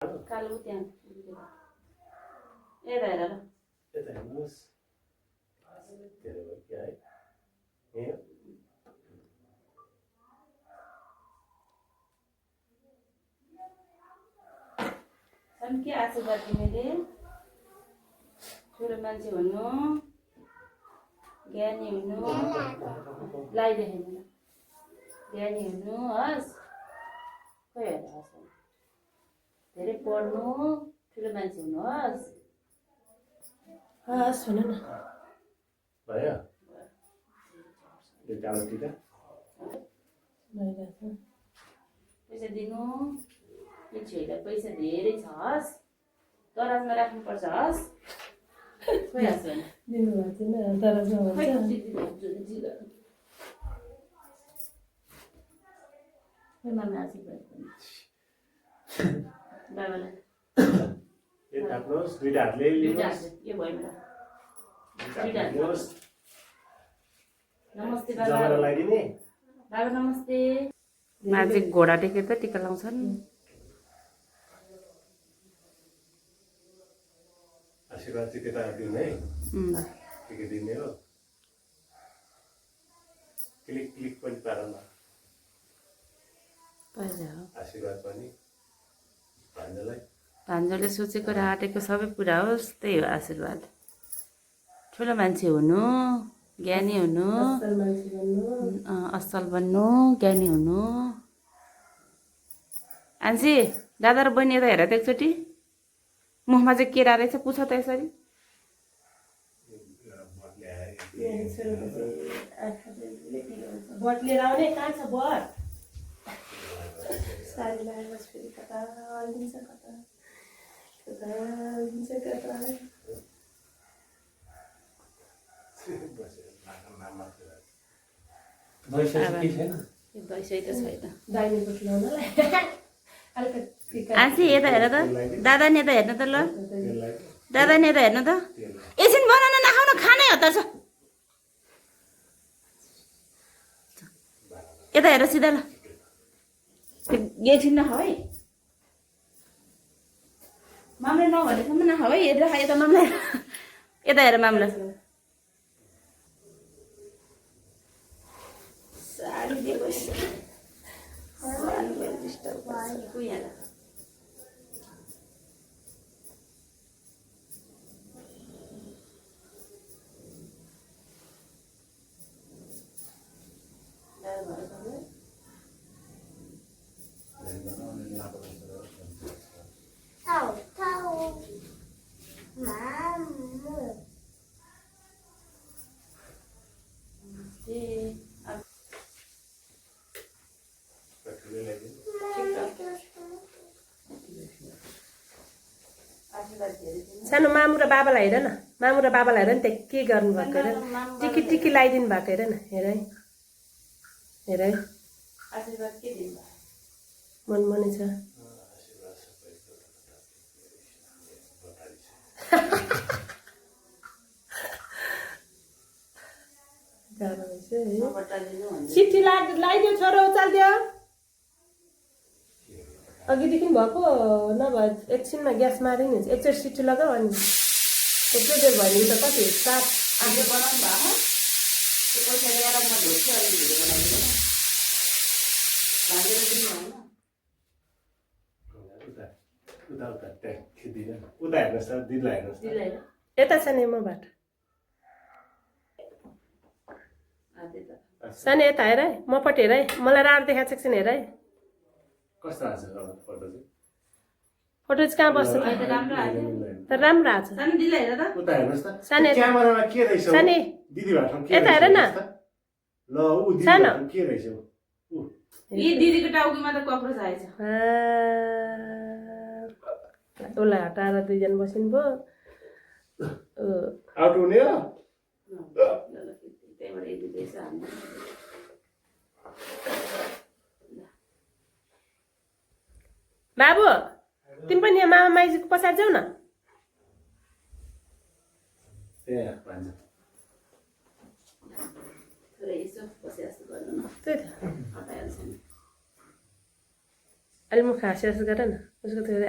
कालो त्यहाँ यता हेर ल यता हेर्नुहोस् धेरै भयो कि है के आशीर्वाद दिनेले ठुलो मान्छे हुनु ज्ञानी हुनु लगाइदेखेन ज्ञानी हुनु हस् खोइ हेर हस् धेरै पढ्नु ठुलो मान्छे हुनु हस् हस् भन न भयो यो कालो टिका भइरहेछ पैसा दिनु यो छोरीलाई पैसा धेरै छ हस् दराजमा राख्नुपर्छ हस् खोइ हस् भने दिनुभएको थिएन दराजमा भन्छ मामा आशीर्वाद बाबालाई यो थाप्नुहोस् दुईटा हातले लिनुहोस् यो भयो दुईटा हातले लिनुहोस् नमस्ते जमारा बाबा लगाइदिने बाबा नमस्ते मान्छे घोडा टेकेर त टिका लाउँछन् आशीर्वाद चाहिँ त्यता दिनु है के दिने हो क्लिक क्लिक पनि पारौँ आशीर्वाद पनि भान्जालाई भान्जाले सोचेको र आँटेको सबै पुरा होस् त्यही हो आशीर्वाद ठुलो मान्छे हुनु ज्ञानी हुनु असल मान्छे बन्नु असल बन्नु ज्ञानी हुनु आन्सी दादा र बहिनी यता हेर त एकचोटि मुखमा चाहिँ केरा रहेछ पुछ त यसरी बट लिएर आउने कहाँ छ बट साडी लगाएर फेरि कता हल्दिन्छ कता हल्दिन्छ कता दसैँ त छैन दाहिनेको खिलाउनलाई आन्सी यता हेर त दादा नि यता हेर्नु त ल दादा नि यता हेर्नु त एकछिन बनाउन नखाउनु खानै हतार छ यता हेर सिधा ल एकछिन नखाऊ है मामले नभनेसम्म नखाऊ है हेरेर खा यता मामला यता हेर मामला साडी दिएको सानो मामु र बाबालाई हेर न मामु र बाबालाई हेर नि त्यहाँ के गर्नुभएको हेर टिकी टिकी लगाइदिनु भएको हेर न हेर है हेर है आशीर्वाद के दिनु मनमनै छ गाह्रो रहेछ है चिठी लगाइदियो छोरो उचालिदियो अघिदेखि भएको नभए एकछिनमा ग्यास मारि नि एकचोटि सिटी लगाऊ अनि यत्रो देर भयो नि त कति 7 आगे बनाउनु भएको त्यो पैसा ल्याएर म धोछु अनि भिडियो बनाइदिनु भान्जेर दिनु होइन उता उता त्यहाँ खिच्दिनँ उता हेर्नुहोस् त दिदीलाई हेर्नुहोस् दिलाई यता छ नि मबाट सानो यता हेर है मपट्टि हेर है मलाई राड देखाएको छ एकछिन हेर है कस्तो आएको छ फोटो चाहिँ फोटो चाहिँ कहाँ बस्छ त राम्रो आयो तर राम्रो आएको छ सानो दिलाई हेर त उता हेर्नुहोस् त सानो क्यामेरामा के रहेछ सानो दिदी भाषामा के यता हेर न ल ऊ दिदी सानो भाषामा के रहेछ ऊ यी दिदीको टाउकीमा त कक्रोच आएछ उसलाई हटाएर दुईजना बसिनु भयो आउट हुने हो त्यहीबाट यति दिएछ हामी बाबु तिमी पनि यहाँ मामा माइजीको पछाडि जाऊ न त्यहाँ भन्छ यसो बसे जस्तो गर्नु न त्यही त हटाइहाल्छ नि अहिले म खास गर न उसको त्यो